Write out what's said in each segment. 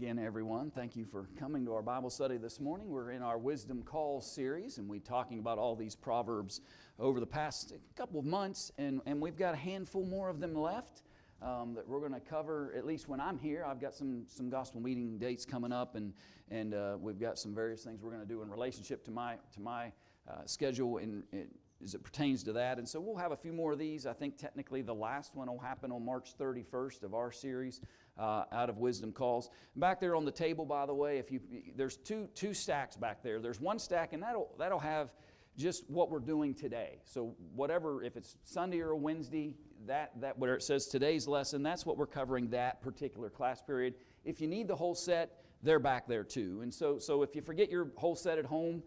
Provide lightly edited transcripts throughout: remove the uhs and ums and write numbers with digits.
again, everyone. Thank you for coming to our Bible study this morning. We're in our Wisdom Calls series, and we're talking about all these Proverbs over the past couple of months, and we've got a handful more of them left that we're going to cover, at least when I'm here. I've got some gospel meeting dates coming up, and we've got some various things we're going to do in relationship to my schedule as it pertains to that. And so we'll have a few more of these. I think technically the last one will happen on March 31st of our series out of Wisdom Calls. Back there on the table, by the way, there's two stacks back there. There's one stack, and that'll have just what we're doing today. So whatever, if it's Sunday or a Wednesday, that where it says today's lesson, that's what we're covering that particular class period. If you need the whole set, they're back there too. And so if you forget your whole set at home,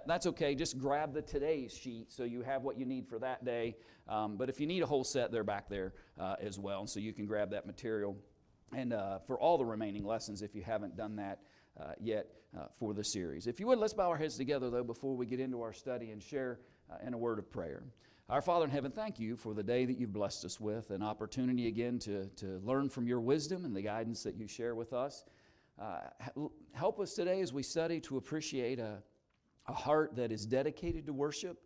that's okay. Just grab the today's sheet so you have what you need for that day. But if you need a whole set, they're back there as well. And so you can grab that material and for all the remaining lessons if you haven't done that yet for the series. If you would, let's bow our heads together, though, before we get into our study and share in a word of prayer. Our Father in heaven, thank you for the day that you've blessed us with, an opportunity again to learn from your wisdom and the guidance that you share with us. Help us today as we study to appreciate a heart that is dedicated to worship,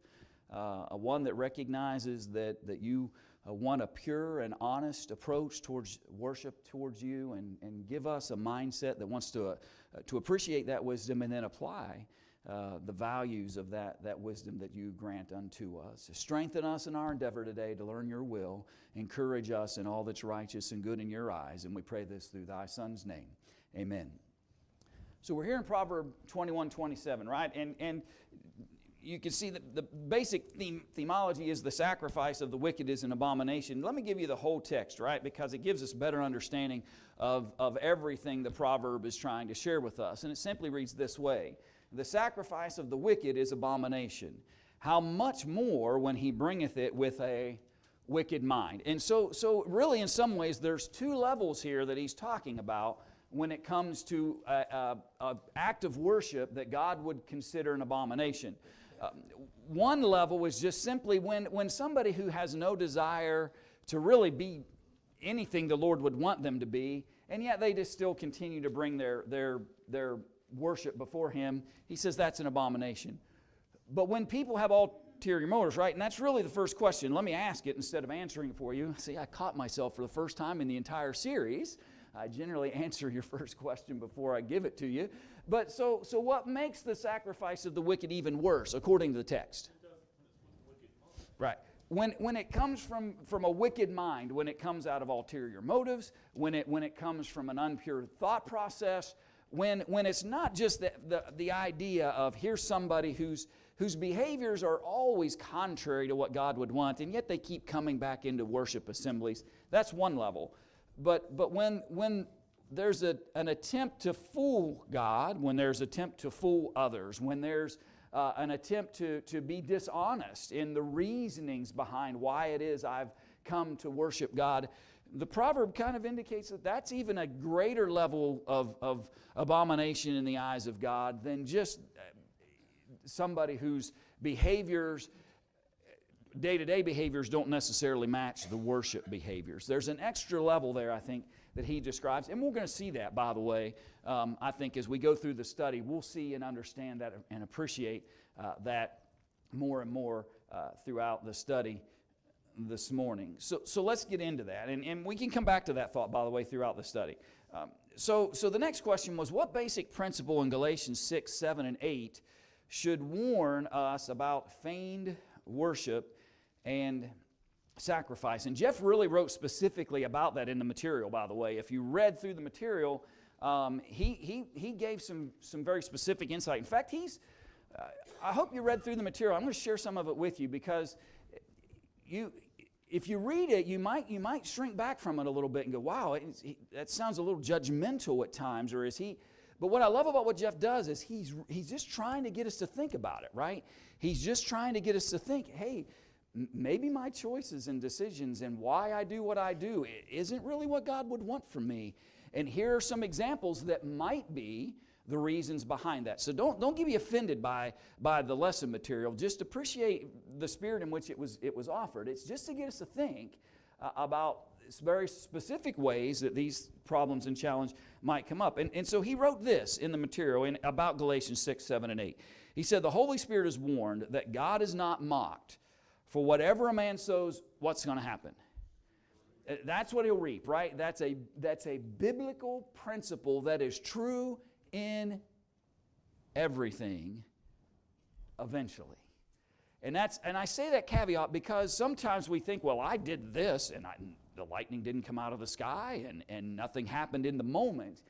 one that recognizes that you want a pure and honest approach towards worship towards you, and give us a mindset that wants to appreciate that wisdom and then apply the values of that wisdom that you grant unto us. Strengthen us in our endeavor today to learn your will. Encourage us in all that's righteous and good in your eyes. And we pray this through thy Son's name. Amen. So we're here in Proverb 21:27, right? And you can see that the basic themology is the sacrifice of the wicked is an abomination. Let me give you the whole text, right? Because it gives us better understanding of everything the proverb is trying to share with us. And it simply reads this way: the sacrifice of the wicked is abomination. How much more when he bringeth it with a wicked mind? And so really in some ways there's two levels here that he's talking about when it comes to an act of worship that God would consider an abomination. One level is just simply when somebody who has no desire to really be anything the Lord would want them to be, and yet they just still continue to bring their worship before Him, He says that's an abomination. But when people have ulterior motives, right, and that's really the first question. Let me ask it instead of answering it for you. See, I caught myself for the first time in the entire series. I generally answer your first question before I give it to you. But so what makes the sacrifice of the wicked even worse, according to the text? Right. When it comes from a wicked mind, when it comes out of ulterior motives, when it comes from an impure thought process, when it's not just the idea of here's somebody whose behaviors are always contrary to what God would want, and yet they keep coming back into worship assemblies, that's one level. But when there's an attempt to fool God, when there's an attempt to fool others, when there's an attempt to be dishonest in the reasonings behind why it is I've come to worship God, the proverb kind of indicates that that's even a greater level of abomination in the eyes of God than just somebody whose behaviors, day-to-day behaviors, don't necessarily match the worship behaviors. There's an extra level there, I think, that he describes. And we're going to see that, by the way. I think as we go through the study, we'll see and understand that and appreciate that more and more throughout the study this morning. So let's get into that. And we can come back to that thought, by the way, throughout the study. So the next question was, what basic principle in Galatians 6, 7, and 8 should warn us about feigned worship and sacrifice? And Jeff really wrote specifically about that in the material, by the way. If you read through the material, he gave some very specific insight. In fact, I hope you read through the material. I'm going to share some of it with you because if you read it, you might shrink back from it a little bit and go, wow, that sounds a little judgmental at times, or is he? But what I love about what Jeff does is he's just trying to get us to think about it, right? He's just trying to get us to think, hey, maybe my choices and decisions and why I do what I do isn't really what God would want from me. And here are some examples that might be the reasons behind that. So don't get me offended by the lesson material. Just appreciate the spirit in which it was offered. It's just to get us to think about very specific ways that these problems and challenge might come up. And so he wrote this in the material about Galatians 6, 7, and 8. He said, the Holy Spirit is warned that God is not mocked. For whatever a man sows, what's going to happen? That's what he'll reap, right? That's a biblical principle that is true in everything eventually. And I say that caveat because sometimes we think, well, I did this and the lightning didn't come out of the sky and nothing happened in the moment.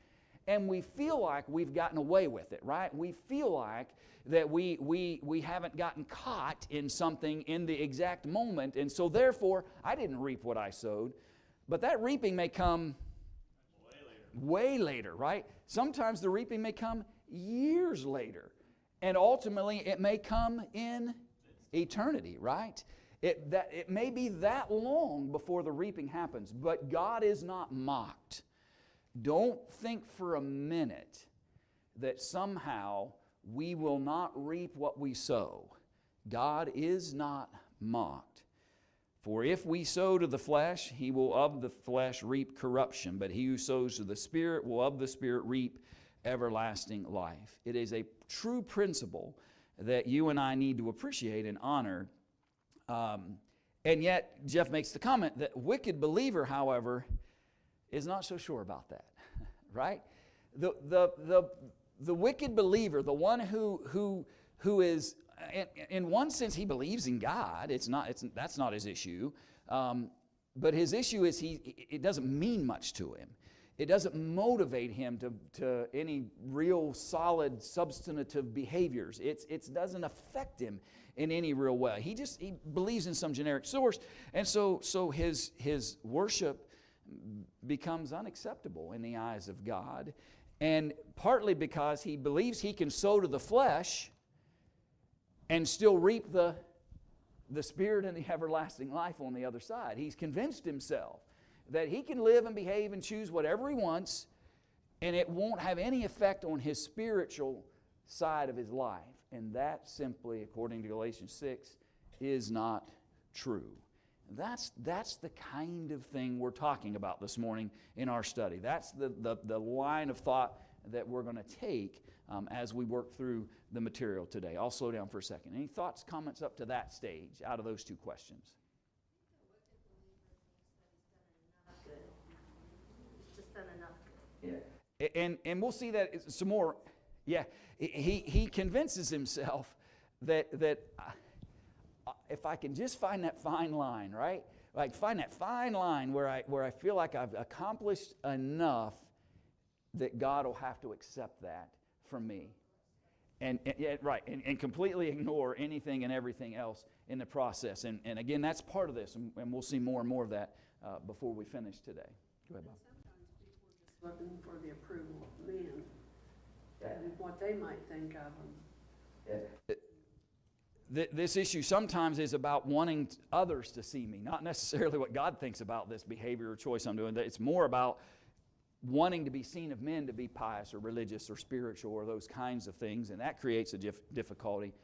And we feel like we've gotten away with it, right? We feel like that we haven't gotten caught in something in the exact moment. And so therefore, I didn't reap what I sowed. But that reaping may come way later, right? Sometimes the reaping may come years later. And ultimately, it may come in eternity, right? It may be that long before the reaping happens. But God is not mocked. Don't think for a minute that somehow we will not reap what we sow. God is not mocked. For if we sow to the flesh, he will of the flesh reap corruption. But he who sows to the Spirit will of the Spirit reap everlasting life. It is a true principle that you and I need to appreciate and honor. And yet, Jeff makes the comment that wicked believer, however, is not so sure about that, right? The wicked believer, the one who is, in one sense, he believes in God. That's not his issue. But his issue is it doesn't mean much to him. It doesn't motivate him to any real solid substantive behaviors. It doesn't affect him in any real way. He believes in some generic source, and so his worship becomes unacceptable in the eyes of God, and partly because he believes he can sow to the flesh and still reap the Spirit and the everlasting life on the other side. He's convinced himself that he can live and behave and choose whatever he wants, and it won't have any effect on his spiritual side of his life. And that simply, according to Galatians 6, is not true. That's the kind of thing we're talking about this morning in our study. That's the line of thought that we're going to take as we work through the material today. I'll slow down for a second. Any thoughts, comments up to that stage out of those two questions? Yeah. And we'll see that some more. Yeah, he convinces himself that if I can just find that fine line, right? Like find that fine line where I feel like I've accomplished enough that God will have to accept that from me. And completely ignore anything and everything else in the process. And again, that's part of this, and we'll see more and more of that before we finish today. Go ahead, Bob. Sometimes people are just looking for the approval of men and what they might think of them. This issue sometimes is about wanting others to see me, not necessarily what God thinks about this behavior or choice I'm doing. It's more about wanting to be seen of men to be pious or religious or spiritual or those kinds of things, and that creates a difficulty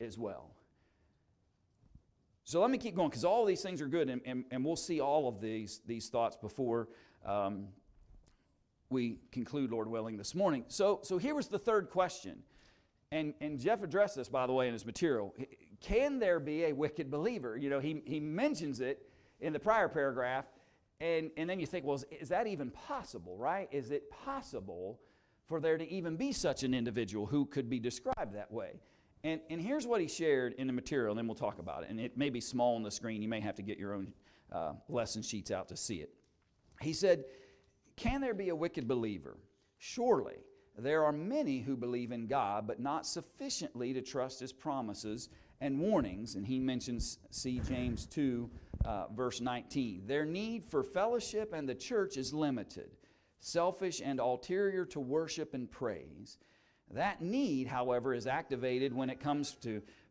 as well. So let me keep going, because all of these things are good, and we'll see all of these thoughts before we conclude, Lord willing, this morning. So here was the third question, and Jeff addressed this, by the way, in his material. Can there be a wicked believer? You know, he mentions it in the prior paragraph, and then you think, well, is that even possible, right? Is it possible for there to even be such an individual who could be described that way? And here's what he shared in the material, and then we'll talk about it. And it may be small on the screen. You may have to get your own lesson sheets out to see it. He said, can there be a wicked believer? Surely. There are many who believe in God, but not sufficiently to trust His promises and warnings. And he mentions, see James 2, verse 19. Their need for fellowship and the church is limited, selfish and ulterior to worship and praise. That need, however, is activated when it comes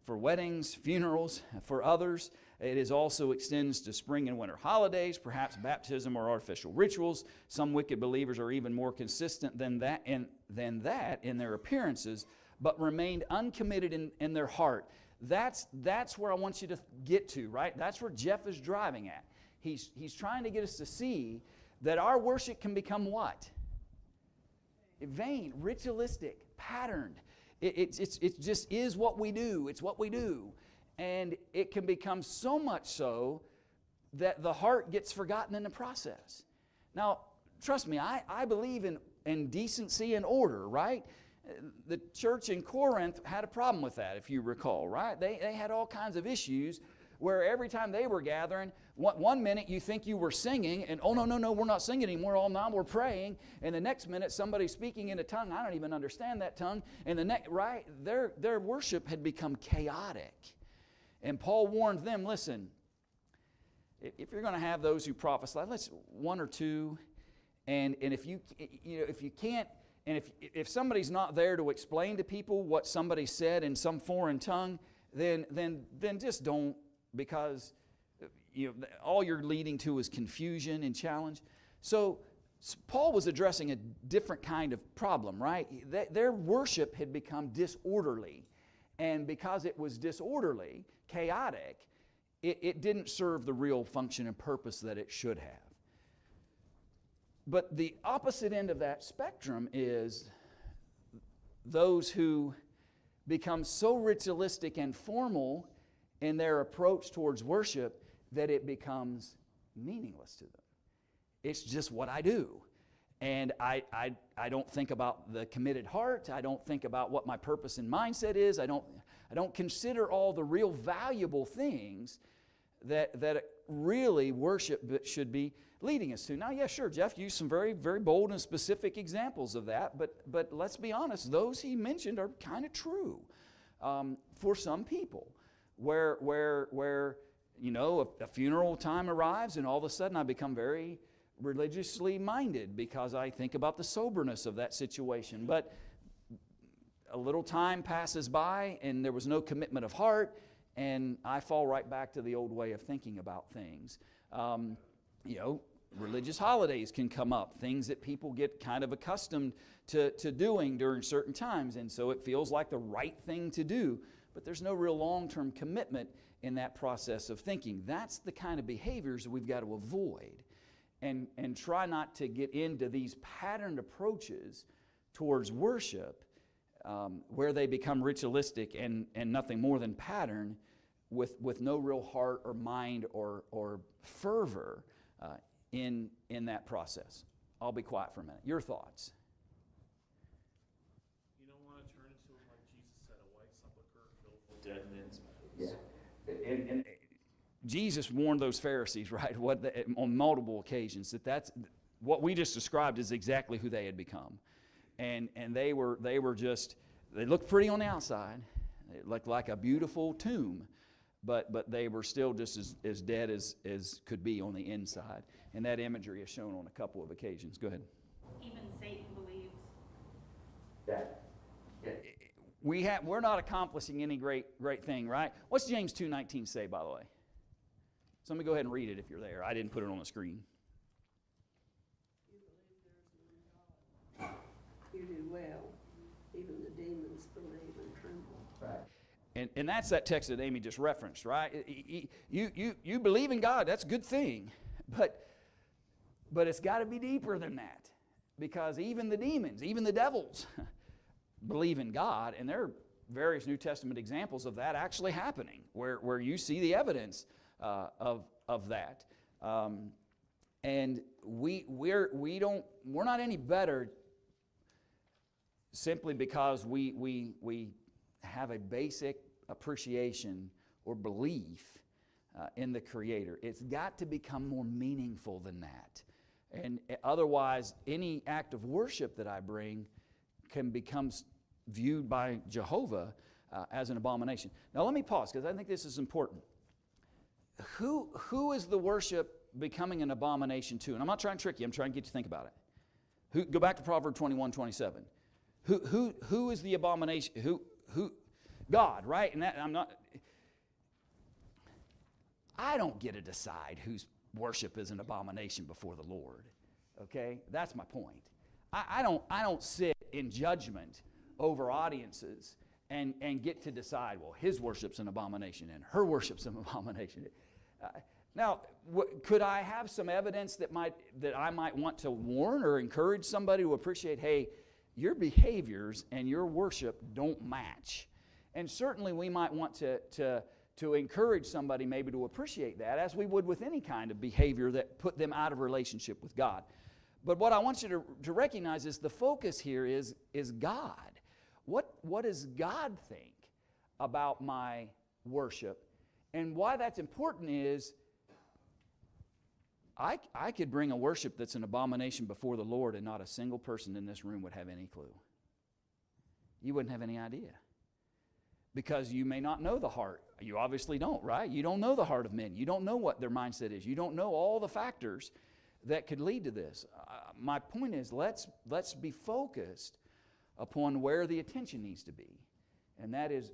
for weddings, funerals. For others, it also extends to spring and winter holidays, perhaps baptism or artificial rituals. Some wicked believers are even more consistent than that in their appearances, but remained uncommitted in their heart. That's where I want you to get to, right? That's where Jeff is driving at. He's trying to get us to see that our worship can become what? Vain, ritualistic, patterned. It just is what we do. It's what we do. And it can become so much so that the heart gets forgotten in the process. Now, trust me, I believe in decency and order, right? The church in Corinth had a problem with that, if you recall, right? They had all kinds of issues where every time they were gathering, one minute you think you were singing, and oh, no, we're not singing anymore, all now we're praying, and the next minute somebody's speaking in a tongue, I don't even understand that tongue, and the next, right, their worship had become chaotic. And Paul warned them, listen, if you're going to have those who prophesy, let's one or two, and if you can't, and if somebody's not there to explain to people what somebody said in some foreign tongue, then just don't, because all you're leading to is confusion and challenge. So Paul was addressing a different kind of problem, right? Their worship had become disorderly, and because it was disorderly, chaotic, it didn't serve the real function and purpose that it should have. But the opposite end of that spectrum is those who become so ritualistic and formal in their approach towards worship that it becomes meaningless to them. It's just what I do. And I don't think about the committed heart. I don't think about what my purpose and mindset is. I don't consider all the real valuable things that really worship should be leading us to. Now, yeah, sure, Jeff used some very, very bold and specific examples of that, but let's be honest, those he mentioned are kind of true for some people, where a funeral time arrives and all of a sudden I become very religiously minded because I think about the soberness of that situation. But a little time passes by and there was no commitment of heart, and I fall right back to the old way of thinking about things. Religious holidays can come up, things that people get kind of accustomed to doing during certain times, and so it feels like the right thing to do, but there's no real long-term commitment in that process of thinking. That's the kind of behaviors we've got to avoid, and try not to get into these patterned approaches towards worship where they become ritualistic and nothing more than pattern with no real heart or mind or fervor in that process. I'll be quiet for a minute. Your thoughts? You don't want to turn into, like Jesus said, a white sepulcher filled with dead men's bones. Yeah. And Jesus warned those Pharisees, right, on multiple occasions, that's what we just described is exactly who they had become. And they looked pretty on the outside. It looked like a beautiful tomb, but they were still just as dead as could be on the inside. And that imagery is shown on a couple of occasions. Go ahead. Even Satan believes. That. We're not accomplishing any great thing, right? What's James 2:19 say, by the way? Somebody go ahead and read it if you're there. I didn't put it on the screen. You believe there is no God. You do well. Even the demons believe and tremble. Right. And that's that text that Amy just referenced, right? You believe in God, that's a good thing. But it's got to be deeper than that. Because even the demons, even the devils believe in God, and there are various New Testament examples of that actually happening, where you see the evidence of that. And we're not any better simply because we have a basic appreciation or belief in the Creator. It's got to become more meaningful than that. And otherwise, any act of worship that I bring can become viewed by Jehovah as an abomination. Now let me pause, because I think this is important. Who is the worship becoming an abomination to? And I'm not trying to trick you, I'm trying to get you to think about it. Go back to Proverb 21:27. Who is the abomination? Who? God, right? And that I don't get to decide whose worship is an abomination before the Lord. Okay? That's my point. I don't sit in judgment over audiences and get to decide, well, his worship's an abomination and her worship's an abomination. Now, could I have some evidence that I might want to warn or encourage somebody to appreciate, hey, your behaviors and your worship don't match? And certainly we might want to encourage somebody maybe to appreciate that, as we would with any kind of behavior that put them out of relationship with God. But what I want you to recognize is the focus here is God. What does God think about my worship? And why that's important is I could bring a worship that's an abomination before the Lord, and not a single person in this room would have any clue. You wouldn't have any idea. Because you may not know the heart. You obviously don't, right? You don't know the heart of men. You don't know what their mindset is. You don't know all the factors that could lead to this. My point is, let's be focused upon where the attention needs to be. And that is,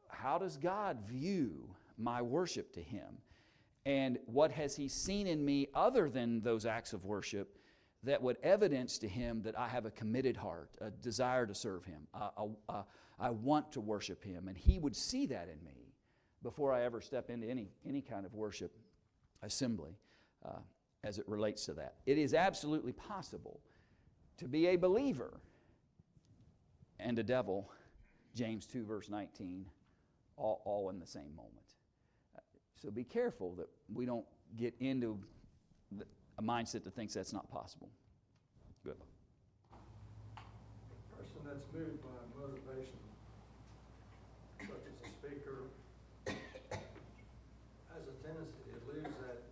how does God view my worship to Him? And what has He seen in me other than those acts of worship that would evidence to Him that I have a committed heart, a desire to serve Him, I want to worship Him, and He would see that in me before I ever step into any kind of worship assembly as it relates to that. It is absolutely possible to be a believer and a devil, James 2 verse 19, all in the same moment. So be careful that we don't get into a mindset that thinks that's not possible. Good. A person that's moved by motivation, such as a speaker, has a tendency to lose that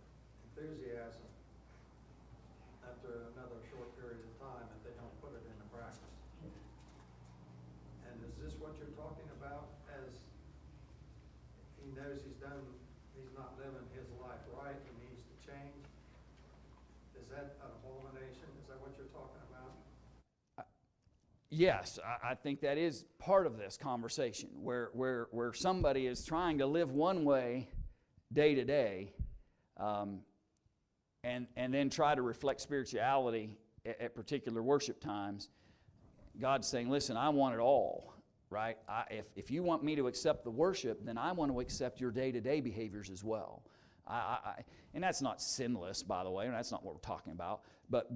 enthusiasm after another short period of time if they don't put it into practice. And is this what you're talking about, as he knows he's not living his life right, he needs to change? Is that an abomination? Is that what you're talking about? Yes, I think that is part of this conversation, where somebody is trying to live one way day to day, and then try to reflect spirituality at particular worship times. God's saying, listen, I want it all, right? If you want me to accept the worship, then I want to accept your day-to-day behaviors as well. And that's not sinless, by the way, and that's not what we're talking about, but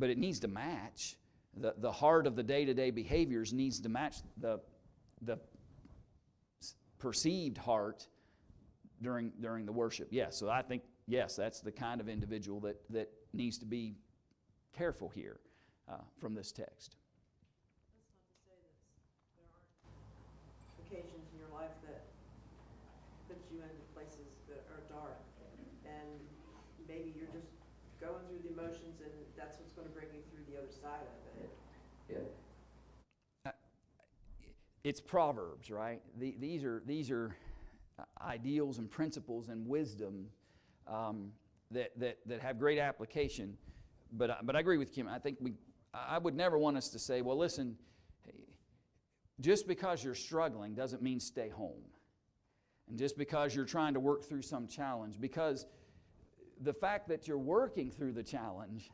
it needs to match. The heart of the day-to-day behaviors needs to match the perceived heart during the worship. Yes, so I think, yes, that's the kind of individual that needs to be careful here from this text. That's not to say that there aren't occasions in your life that put you into places that are dark, and maybe you're just going through the emotions, and that's what's going to bring you through the other side of it. It's Proverbs, right? These are ideals and principles and wisdom that have great application. But I agree with Kim. I think I would never want us to say, well, listen, just because you're struggling doesn't mean stay home. And just because you're trying to work through some challenge, because the fact that you're working through the challenge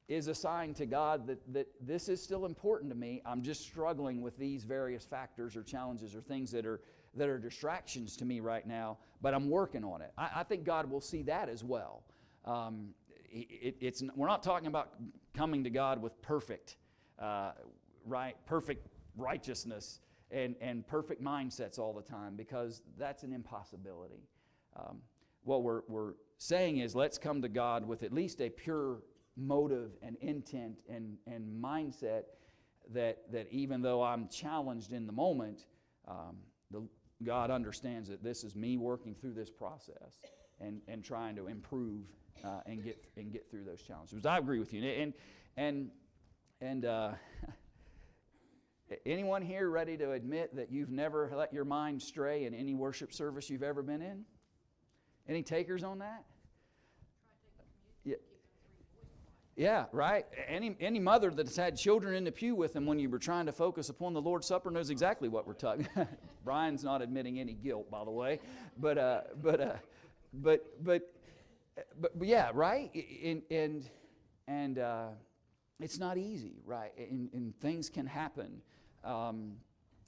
is a sign to God that this is still important to me. I'm just struggling with these various factors or challenges or things that are distractions to me right now, but I'm working on it. I think God will see that as well. We're not talking about coming to God with perfect righteousness and perfect mindsets all the time, because that's an impossibility. What we're saying is, let's come to God with at least a pure motive and intent and mindset that even though I'm challenged in the moment, God understands that this is me working through this process and trying to improve and get through those challenges. I agree with you. And anyone here ready to admit that you've never let your mind stray in any worship service you've ever been in? Any takers on that? Yeah. Yeah, right. Any mother that's had children in the pew with them when you were trying to focus upon the Lord's Supper knows exactly what we're talking. Brian's not admitting any guilt, by the way, but yeah, right. And it's not easy, right? And things can happen.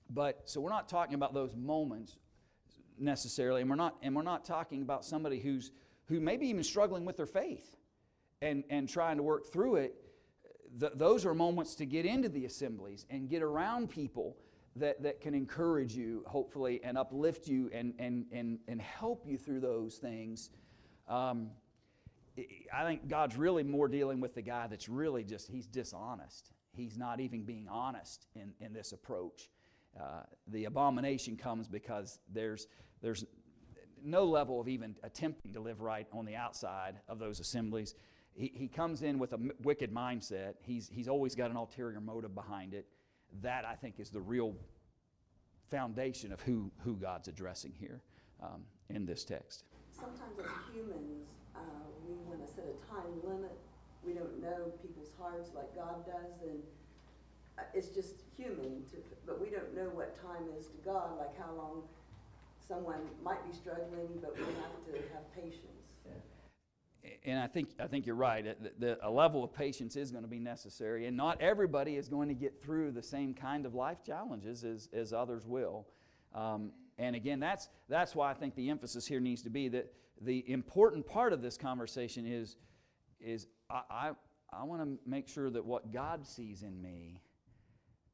But so we're not talking about those moments necessarily, and we're not talking about somebody who may be even struggling with their faith and trying to work through it. Those are moments to get into the assemblies and get around people that can encourage you, hopefully, and uplift you and help you through those things. I think God's really more dealing with the guy that's really he's dishonest. He's not even being honest in this approach. The abomination comes because there's no level of even attempting to live right on the outside of those assemblies. He comes in with a wicked mindset. He's always got an ulterior motive behind it. That, I think, is the real foundation of who God's addressing here in this text. Sometimes as humans, we want to set a time limit. We don't know people's hearts like God does, and it's just human, but we don't know what time is to God, like how long someone might be struggling, but we have to have patience. And I think you're right. A level of patience is going to be necessary, and not everybody is going to get through the same kind of life challenges as others will. And again, that's why I think the emphasis here needs to be that the important part of this conversation is I want to make sure that what God sees in me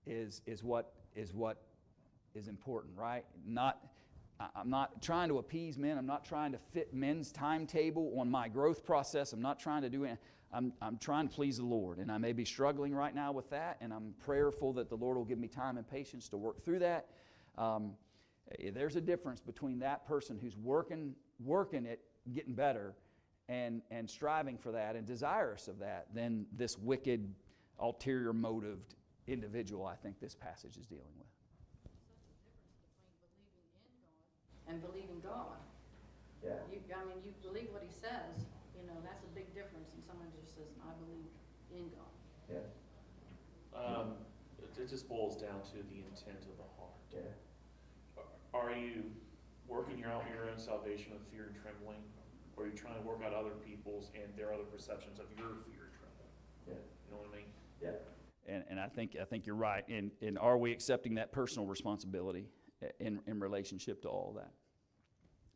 is what is important, right? I'm not trying to appease men. I'm not trying to fit men's timetable on my growth process. I'm not trying to do it. I'm trying to please the Lord. And I may be struggling right now with that, and I'm prayerful that the Lord will give me time and patience to work through that. There's a difference between that person who's working it, getting better, and striving for that and desirous of that, than this wicked, ulterior motived individual I think this passage is dealing with. And believing God. Yeah. You believe what He says. That's a big difference than someone who just says, "I believe in God." Yeah. It just boils down to the intent of the heart. Yeah. Are you working out your own salvation with fear and trembling, or are you trying to work out other people's and their other perceptions of your fear and trembling? Yeah. You know what I mean? Yeah. And I think you're right. And are we accepting that personal responsibility in relationship to all that?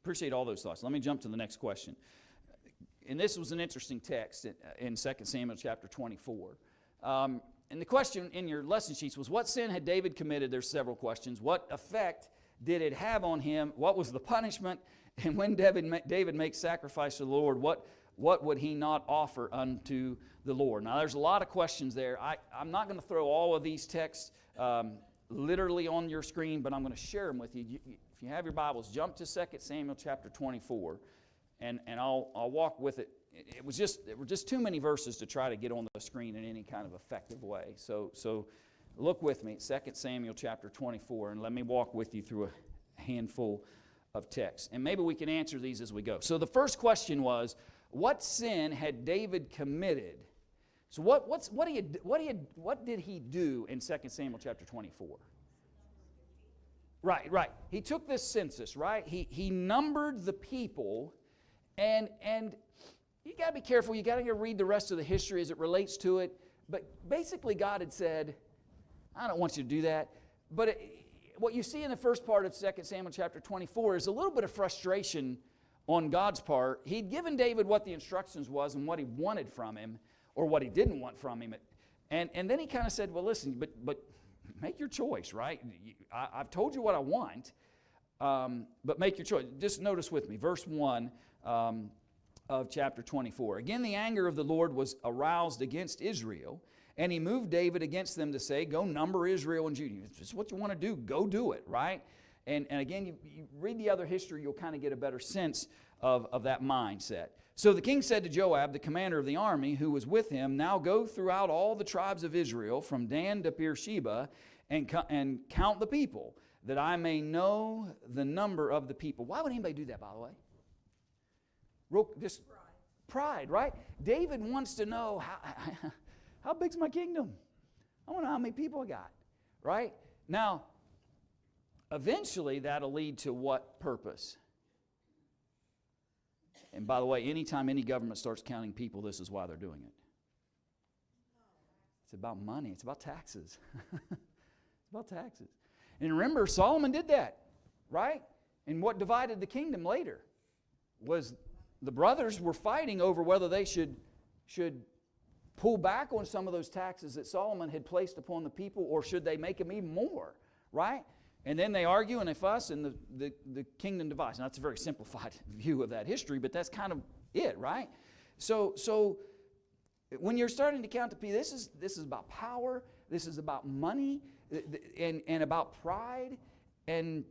Appreciate all those thoughts. Let me jump to the next question. And this was an interesting text in 2 Samuel chapter 24. And the question in your lesson sheets was, what sin had David committed? There's several questions. What effect did it have on him? What was the punishment? And when David makes sacrifice to the Lord, what would he not offer unto the Lord? Now, there's a lot of questions there. I'm not going to throw all of these texts literally on your screen, but I'm going to share them with you. If you have your Bibles, jump to 2 Samuel chapter 24, and I'll walk with it. There were just too many verses to try to get on the screen in any kind of effective way. So look with me at 2 Samuel chapter 24, and let me walk with you through a handful of texts. And maybe we can answer these as we go. So the first question was, what sin had David committed? So what did he do in 2 Samuel chapter 24? Right. He took this census, right? He numbered the people, and you got to be careful. You got to read the rest of the history as it relates to it. But basically, God had said, "I don't want you to do that." But what you see in the first part of 2 Samuel chapter 24 is a little bit of frustration on God's part. He'd given David what the instructions was and what he wanted from him, or what he didn't want from him. And then he kind of said, well, listen, but make your choice, right? I've told you what I want, but make your choice. Just notice with me, verse 1 of chapter 24. Again, the anger of the Lord was aroused against Israel, and he moved David against them to say, go number Israel and Judah. If it's what you want to do, go do it, right? And again, you read the other history, you'll kind of get a better sense of that mindset. So the king said to Joab, the commander of the army, who was with him, now go throughout all the tribes of Israel, from Dan to Beersheba, and count the people, that I may know the number of the people. Why would anybody do that, by the way? Just pride, right? David wants to know, how big's my kingdom? I want to know how many people I got, right? Now, eventually that'll lead to what purpose? And by the way, anytime any government starts counting people, this is why they're doing it. It's about money. It's about taxes. It's about taxes. And remember, Solomon did that, right? And what divided the kingdom later was the brothers were fighting over whether they should pull back on some of those taxes that Solomon had placed upon the people, or should they make them even more, right? And then they argue and they fuss, and the kingdom divides. Now, that's a very simplified view of that history, but that's kind of it, right? So when you're starting to count the people, this is about power, this is about money, and about pride, and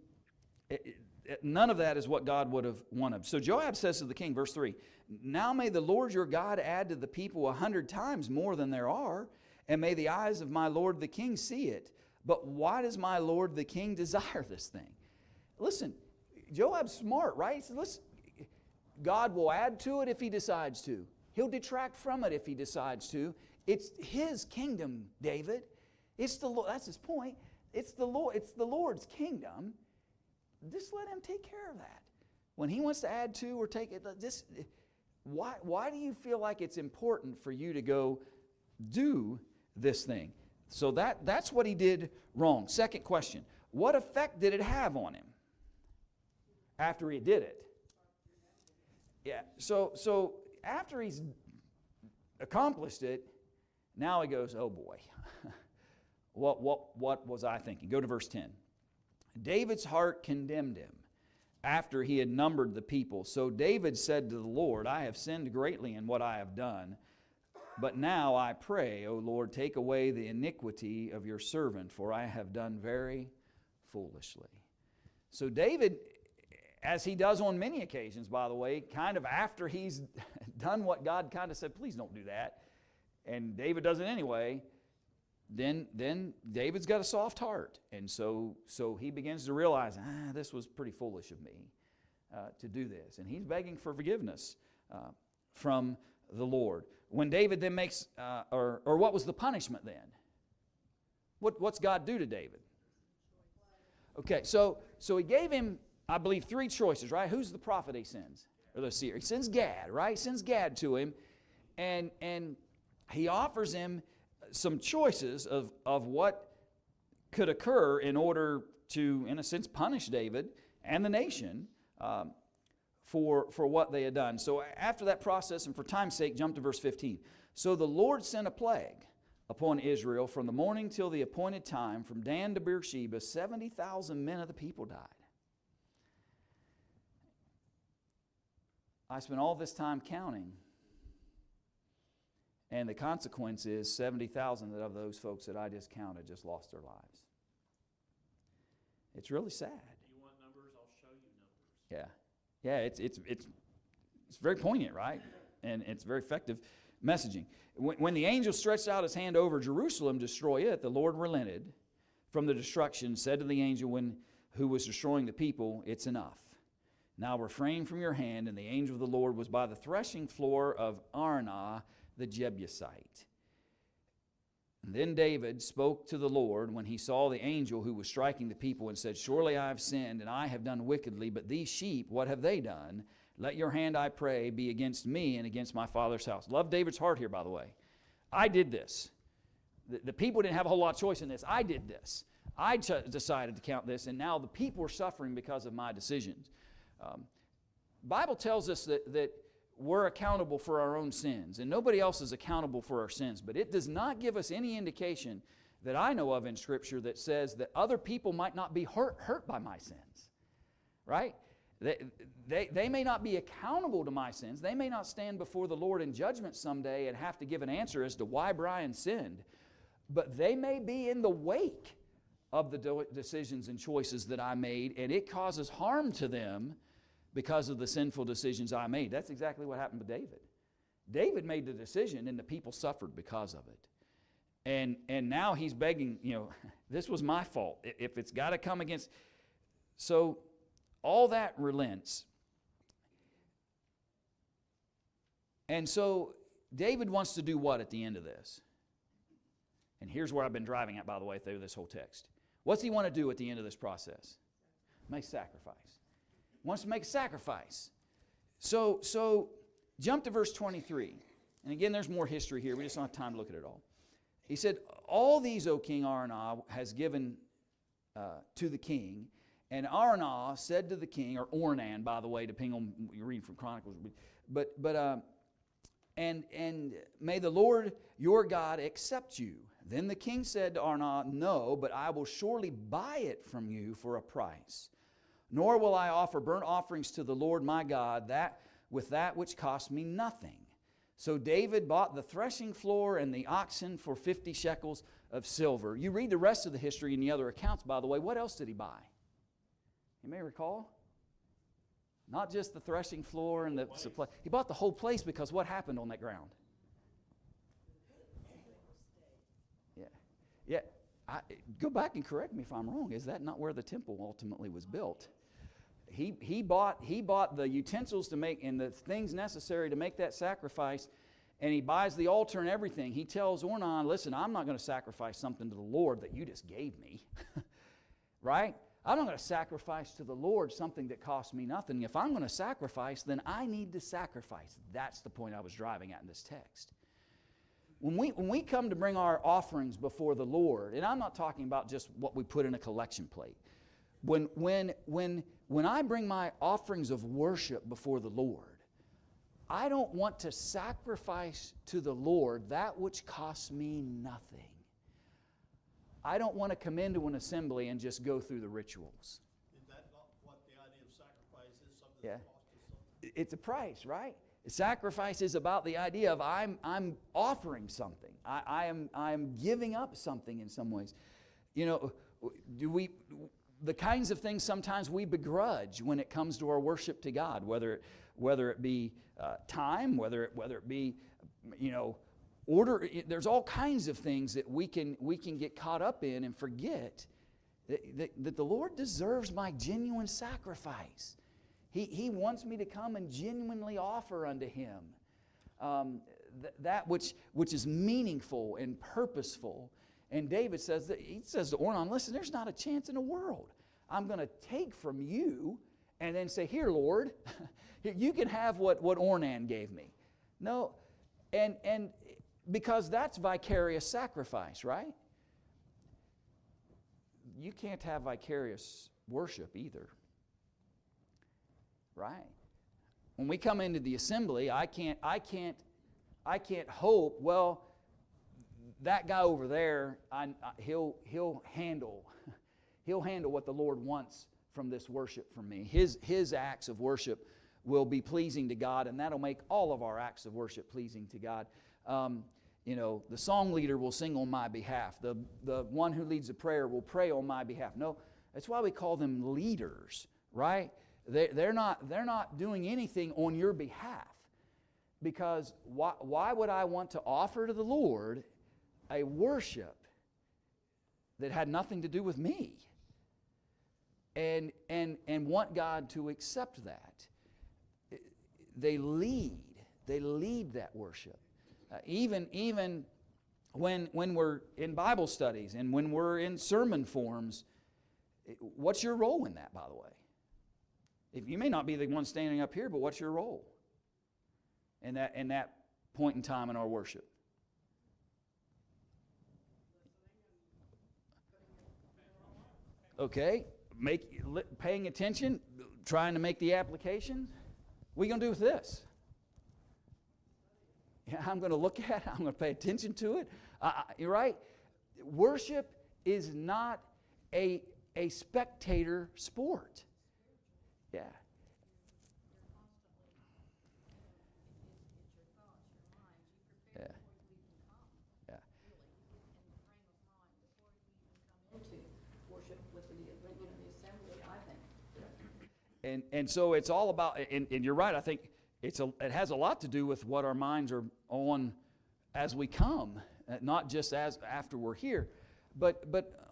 none of that is what God would have wanted. So Joab says to the king, verse 3, "Now may the Lord your God add to the people 100 times more than there are, and may the eyes of my lord the king see it. But why does my lord the king desire this thing?" Listen, Joab's smart, right? He says, listen, God will add to it if he decides to. He'll detract from it if he decides to. It's his kingdom, David. That's his point. It's the Lord's kingdom. Just let him take care of that. When he wants to add to or take it, why do you feel like it's important for you to go do this thing? So that's what he did wrong. Second question, what effect did it have on him after he did it? Yeah, so after he's accomplished it, now he goes, oh boy, what was I thinking? Go to verse 10. David's heart condemned him after he had numbered the people. So David said to the Lord, I have sinned greatly in what I have done. But now I pray, O Lord, take away the iniquity of your servant, for I have done very foolishly. So David, as he does on many occasions, by the way, kind of after he's done what God kind of said, please don't do that, and David does it anyway, then David's got a soft heart. And so he begins to realize, this was pretty foolish of me to do this. And he's begging for forgiveness from the Lord. When David then makes, or what was the punishment then? What's God do to David? Okay, so he gave him, I believe, 3 choices, right? Who's the prophet he sends? Or the seer? He sends Gad, right? He sends Gad to him, and he offers him some choices of what could occur in order to, in a sense, punish David and the nation for what they had done. So after that process, and for time's sake, jump to verse 15. So the Lord sent a plague upon Israel from the morning till the appointed time, from Dan to Beersheba, 70,000 men of the people died. I spent all this time counting, and the consequence is 70,000 of those folks that I just counted just lost their lives. It's really sad. You want numbers? I'll show you numbers. Yeah, it's very poignant, right? And it's very effective messaging. When the angel stretched out his hand over Jerusalem to destroy it, the Lord relented from the destruction, said to the angel who was destroying the people, it's enough. Now refrain from your hand. And the angel of the Lord was by the threshing floor of Arnah the Jebusite. And then David spoke to the Lord when he saw the angel who was striking the people, and said, surely I have sinned, and I have done wickedly, but these sheep, what have they done? Let your hand, I pray, be against me and against my father's house. Love David's heart here, by the way. I did this. The people didn't have a whole lot of choice in this. I did this. I decided to count this, and now the people are suffering because of my decisions. Bible tells us that we're accountable for our own sins, and nobody else is accountable for our sins. But it does not give us any indication that I know of in Scripture that says that other people might not be hurt by my sins, right? They may not be accountable to my sins. They may not stand before the Lord in judgment someday and have to give an answer as to why Brian sinned. But they may be in the wake of the decisions and choices that I made, and it causes harm to them because of the sinful decisions I made. That's exactly what happened with David. David made the decision, and the people suffered because of it. And now he's begging, this was my fault. If it's got to come against... So all that relents. And so David wants to do what at the end of this? And here's where I've been driving at, by the way, through this whole text. What's he want to do at the end of this process? Make sacrifice. He wants to make a sacrifice. So jump to verse 23. And again, there's more history here. We just don't have time to look at it all. He said, all these, O King Arnah, has given to the king, And Arnah said to the king, or Ornan, by the way, depending on what you read from Chronicles. And may the Lord your God accept you. Then the king said to Arnah, no, but I will surely buy it from you for a price. Nor will I offer burnt offerings to the Lord my God with that which cost me nothing. So David bought the threshing floor and the oxen for 50 shekels of silver. You read the rest of the history in the other accounts, by the way. What else did he buy? You may recall. Not just the threshing floor and the supply. He bought the whole place because what happened on that ground? Yeah. Go back and correct me if I'm wrong. Is that not where the temple ultimately was built? He bought the utensils to make and the things necessary to make that sacrifice, and he buys the altar and everything. He tells Ornan, listen, I'm not going to sacrifice something to the Lord that you just gave me. Right? I'm not going to sacrifice to the Lord something that costs me nothing. If I'm going to sacrifice, then I need to sacrifice. That's the point I was driving at in this text. When we come to bring our offerings before the Lord, and I'm not talking about just what we put in a collection plate. When I bring my offerings of worship before the Lord, I don't want to sacrifice to the Lord that which costs me nothing. I don't want to come into an assembly and just go through the rituals. Is that not what the idea of sacrifice is? Something that costs us something? It's a price, right? Sacrifice is about the idea of I'm offering something. I am giving up something in some ways. You know, the kinds of things sometimes we begrudge when it comes to our worship to God, whether it be time, whether it be, order. There's all kinds of things that we can get caught up in and forget that the Lord deserves my genuine sacrifice. He wants me to come and genuinely offer unto Him that which is meaningful and purposeful. And David says to Ornan, listen, there's not a chance in the world. I'm going to take from you and then say, here, Lord, you can have what Ornan gave me. No, and because that's vicarious sacrifice, right? You can't have vicarious worship either. Right? When we come into the assembly, I can't hope, well, that guy over there, he'll handle what the Lord wants from this worship from me. His acts of worship will be pleasing to God, and that'll make all of our acts of worship pleasing to God. The song leader will sing on my behalf. The one who leads the prayer will pray on my behalf. No, that's why we call them leaders, right? They're not doing anything on your behalf, because why would I want to offer to the Lord a worship that had nothing to do with me, and want God to accept that? They lead that worship, even when we're in Bible studies and when we're in sermon forms. What's your role in that, by the way? If you may not be the one standing up here, but what's your role in that point in time in our worship? Okay, paying attention, trying to make the application. What are you going to do with this? Yeah, I'm going to look at it. I'm going to pay attention to it. You're right. Worship is not a spectator sport. Yeah. Yeah. Yeah. Worship with the assembly, I think. And so it's all about, and you're right, I think it has a lot to do with what our minds are on as we come, not just as after we're here. But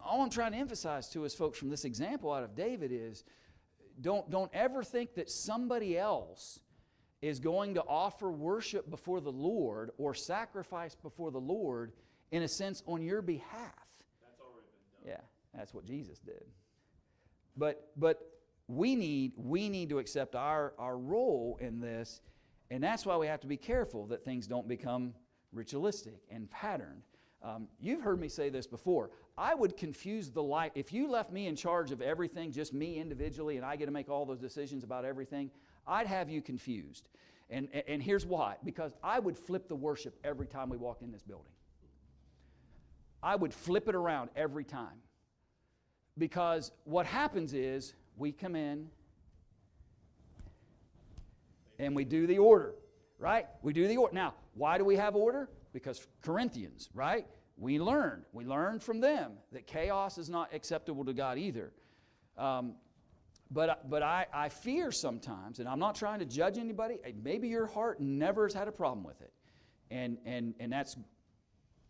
all I'm trying to emphasize to us folks from this example out of David is, don't ever think that somebody else is going to offer worship before the Lord or sacrifice before the Lord, in a sense, on your behalf. That's already been done. Yeah, that's what Jesus did. But we need to accept our role in this, and that's why we have to be careful that things don't become ritualistic and patterned. You've heard me say this before. I would confuse the life. If you left me in charge of everything, just me individually, and I get to make all those decisions about everything, I'd have you confused. And here's why. Because I would flip the worship every time we walked in this building. I would flip it around every time. Because what happens is we come in and we do the order, right? We do the order. Now, why do we have order? Because Corinthians, right? We learned from them that chaos is not acceptable to God either. But I fear sometimes, and I'm not trying to judge anybody, maybe your heart never has had a problem with it. And that's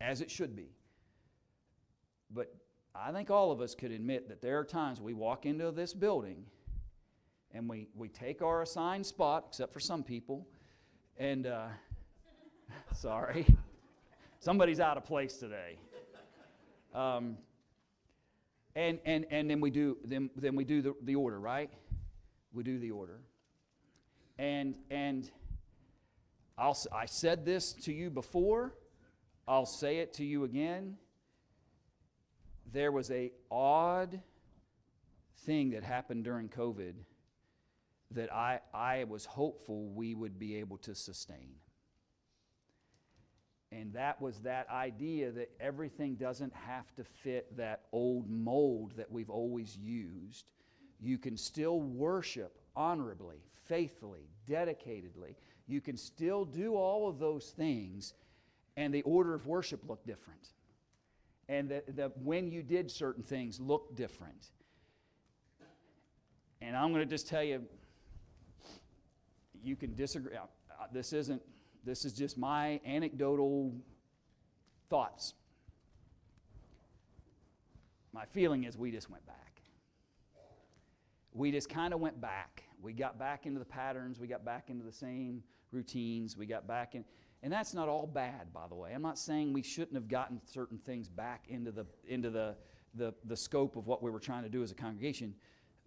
as it should be. But I think all of us could admit that there are times we walk into this building and we take our assigned spot, except for some people, and sorry, somebody's out of place today. And then we do the order, right? We do the order. And I said this to you before. I'll say it to you again. There was an odd thing that happened during COVID that I was hopeful we would be able to sustain. And that was that idea that everything doesn't have to fit that old mold that we've always used. You can still worship honorably, faithfully, dedicatedly. You can still do all of those things, and the order of worship looked different. And when you did certain things looked different. And I'm going to just tell you, you can disagree. This is just my anecdotal thoughts. My feeling is we just went back. We just kind of went back. We got back into the patterns. We got back into the same routines. We got back in. And that's not all bad, by the way. I'm not saying we shouldn't have gotten certain things back into the scope of what we were trying to do as a congregation.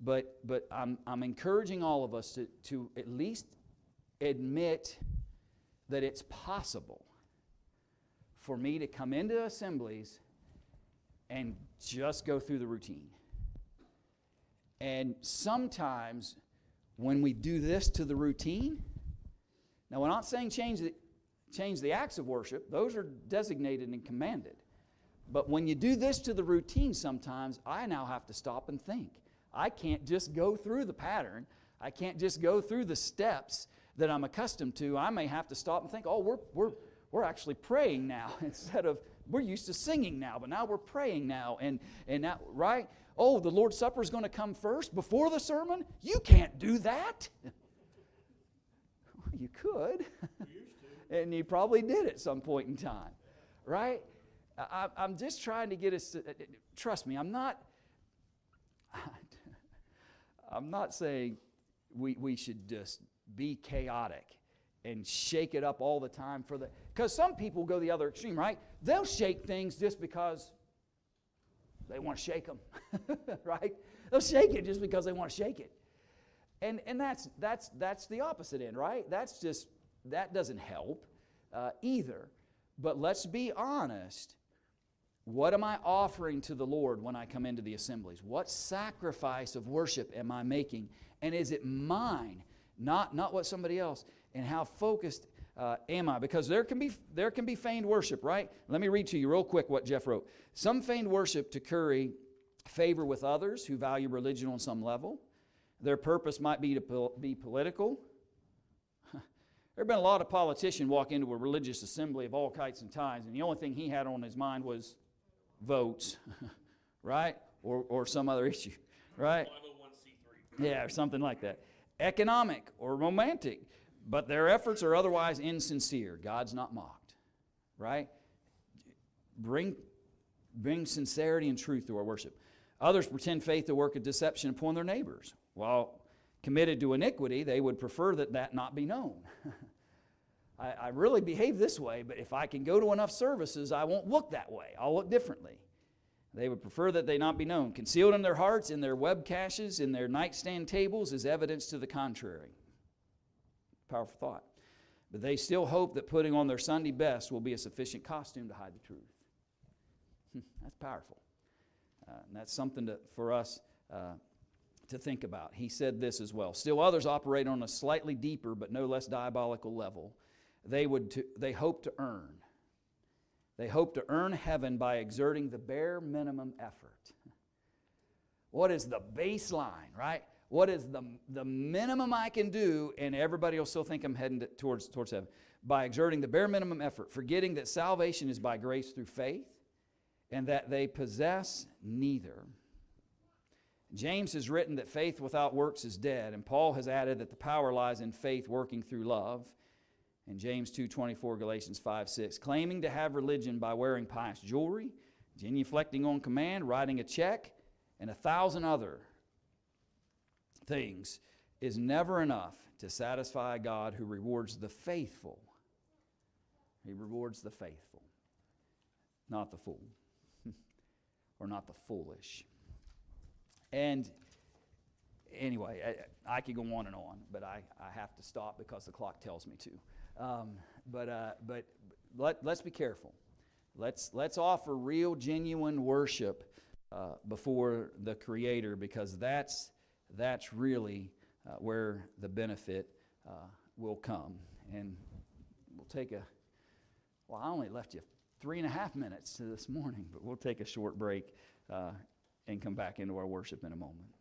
But I'm encouraging all of us to at least admit that it's possible for me to come into assemblies and just go through the routine. And sometimes when we do this to the routine, now we're not saying change the acts of worship. Those are designated and commanded. But when you do this to the routine sometimes, I now have to stop and think. I can't just go through the pattern. I can't just go through the steps that I'm accustomed to. I may have to stop and think, oh, we're actually praying now instead of, we're used to singing now, but now we're praying now. And now, right? Oh, the Lord's Supper is going to come first before the sermon? You can't do that. You could. And you probably did at some point in time, right? I'm just trying to get us, trust me, I'm not saying we should just be chaotic and shake it up all the time because some people go the other extreme, right? They'll shake things just because they want to shake them, right? They'll shake it just because they want to shake it. And that's the opposite end, right? That doesn't help either. But let's be honest. What am I offering to the Lord when I come into the assemblies? What sacrifice of worship am I making? And is it mine, not what somebody else? And how focused am I? Because there can be feigned worship, right? Let me read to you real quick what Jeff wrote. Some feigned worship to curry favor with others who value religion on some level. Their purpose might be to be political. There have been a lot of politicians walk into a religious assembly of all kinds and ties, and the only thing he had on his mind was votes, right? Or some other issue, right? 501c3. Yeah, or something like that. Economic or romantic, but their efforts are otherwise insincere. God's not mocked, right? Bring sincerity and truth to our worship. Others pretend faith to work a deception upon their neighbors. While committed to iniquity, they would prefer that not be known. I really behave this way, but if I can go to enough services, I won't look that way. I'll look differently. They would prefer that they not be known. Concealed in their hearts, in their web caches, in their nightstand tables is evidence to the contrary. Powerful thought. But they still hope that putting on their Sunday best will be a sufficient costume to hide the truth. That's powerful. And that's something for us to think about. He said this as well. Still others operate on a slightly deeper but no less diabolical level. They hope to earn. They hope to earn heaven by exerting the bare minimum effort. What is the baseline, right? What is the minimum I can do, and everybody will still think I'm heading towards heaven? By exerting the bare minimum effort, forgetting that salvation is by grace through faith, and that they possess neither. James has written that faith without works is dead, and Paul has added that the power lies in faith working through love. In James 2:24, Galatians 5:6, claiming to have religion by wearing pious jewelry, genuflecting on command, writing a check, and 1,000 other things is never enough to satisfy God who rewards the faithful. He rewards the faithful, not the fool, or not the foolish. And anyway, I could go on and on, but I have to stop because the clock tells me to. But let's be careful. Let's offer real, genuine worship before the Creator, because that's really where the benefit will come. And we'll take I only left you 3.5 minutes to this morning, but we'll take a short break and come back into our worship in a moment.